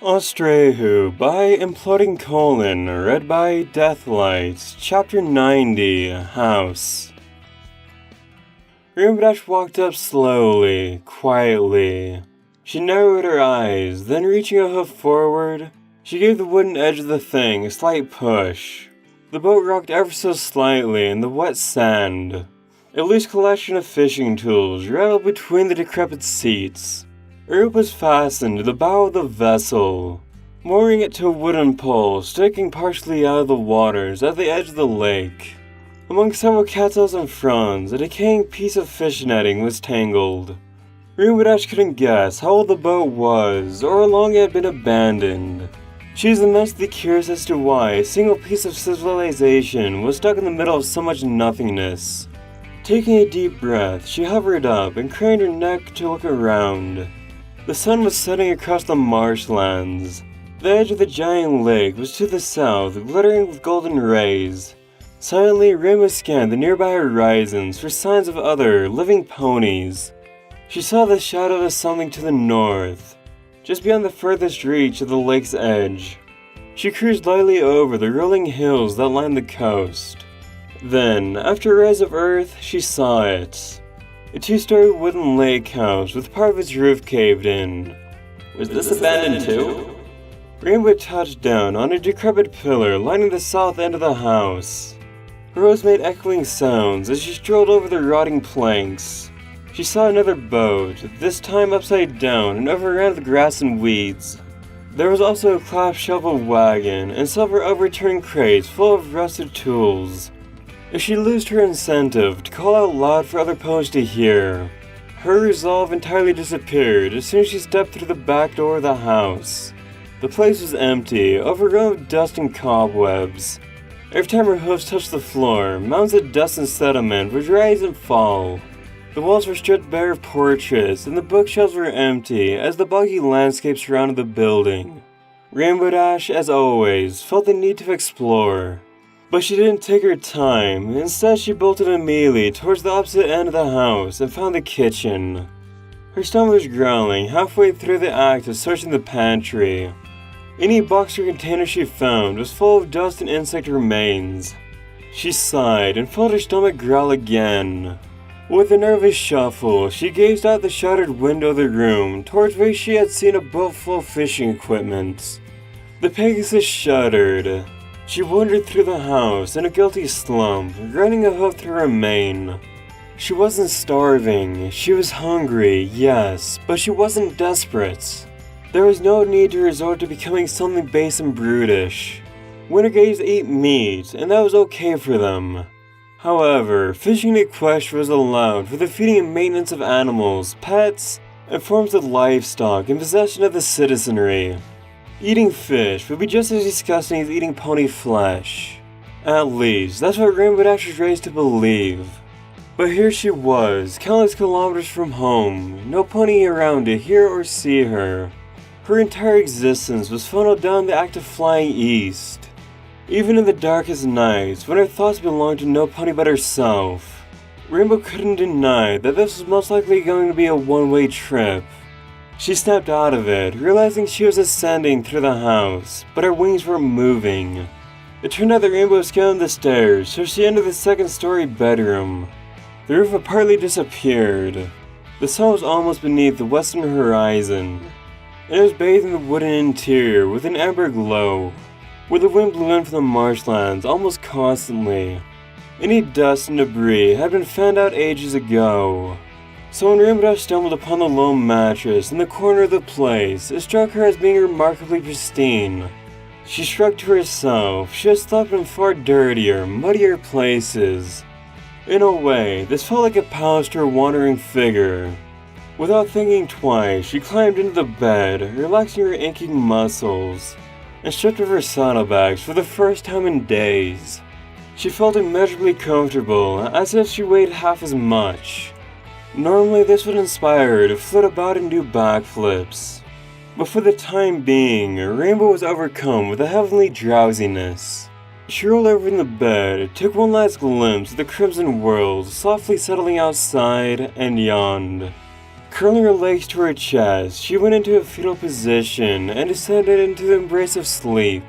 Austraeoh by Imploding Colon, read by Deathlight, Chapter 90, House. Rainbow Dash walked up slowly, quietly. She narrowed her eyes, then reaching a hoof forward, she gave the wooden edge of the thing a slight push. The boat rocked ever so slightly in the wet sand. A loose collection of fishing tools rattled between the decrepit seats. A rope was fastened to the bow of the vessel, mooring it to a wooden pole sticking partially out of the waters at the edge of the lake. Among several cattails and fronds, a decaying piece of fish netting was tangled. Rainbow Dash couldn't guess how old the boat was, or how long it had been abandoned. She was immensely curious as to why a single piece of civilization was stuck in the middle of so much nothingness. Taking a deep breath, she hovered up and craned her neck to look around. The sun was setting across the marshlands. The edge of the giant lake was to the south, glittering with golden rays. Silently, Rainbow scanned the nearby horizons for signs of other, living ponies. She saw the shadow of something to the north, just beyond the furthest reach of the lake's edge. She cruised lightly over the rolling hills that lined the coast. Then, after a rise of earth, she saw it. A two-story wooden lake house with part of its roof caved in. Was this abandoned too? Rainbow touched down on a decrepit pillar lining the south end of the house. Her oars made echoing sounds as she strolled over the rotting planks. She saw another boat, this time upside down and overran with grass and weeds. There was also a clapped shovel wagon and several overturned crates full of rusted tools. If she lost her incentive to call out loud for other ponies to hear, her resolve entirely disappeared as soon as she stepped through the back door of the house. The place was empty, overrun with dust and cobwebs. Every time her hoofs touched the floor, mounds of dust and sediment would rise and fall. The walls were stripped bare of portraits, and the bookshelves were empty as the boggy landscape surrounded the building. Rainbow Dash, as always, felt the need to explore. But she didn't take her time. Instead, she bolted immediately towards the opposite end of the house and found the kitchen. Her stomach was growling halfway through the act of searching the pantry. Any box or container she found was full of dust and insect remains. She sighed and felt her stomach growl again. With a nervous shuffle, she gazed out the shattered window of the room towards where she had seen a boat full of fishing equipment. The Pegasus shuddered. She wandered through the house in a guilty slump, grinding a hoof through her mane. She wasn't starving. She was hungry, yes, but she wasn't desperate. There was no need to resort to becoming something base and brutish. Wintergates ate meat, and that was okay for them. However, fishing at Quest was allowed for the feeding and maintenance of animals, pets, and forms of livestock in possession of the citizenry. Eating fish would be just as disgusting as eating pony flesh. At least, that's what Rainbow Dash was raised to believe. But here she was, countless kilometers from home, no pony around to hear or see her. Her entire existence was funneled down the act of flying east. Even in the darkest nights, when her thoughts belonged to no pony but herself, Rainbow couldn't deny that this was most likely going to be a one-way trip. She snapped out of it, realizing she was ascending through the house, but her wings weren't moving. It turned out that Rainbow was scaling the stairs, so she entered the second-story bedroom. The roof had partly disappeared. The sun was almost beneath the western horizon, and it was bathed in the wooden interior with an amber glow, where the wind blew in from the marshlands almost constantly. Any dust and debris had been fanned out ages ago. So when Rainbow Dash stumbled upon the lone mattress in the corner of the place, it struck her as being remarkably pristine. She shrugged to herself. She had slept in far dirtier, muddier places. In a way, this felt like a palace to her wandering figure. Without thinking twice, she climbed into the bed, relaxing her aching muscles, and stripped of her saddlebags for the first time in days. She felt immeasurably comfortable, as if she weighed half as much. Normally, this would inspire her to flit about and do backflips. But for the time being, Rainbow was overcome with a heavenly drowsiness. She rolled over in the bed, took one last glimpse of the crimson world softly settling outside, and yawned. Curling her legs to her chest, she went into a fetal position and descended into the embrace of sleep.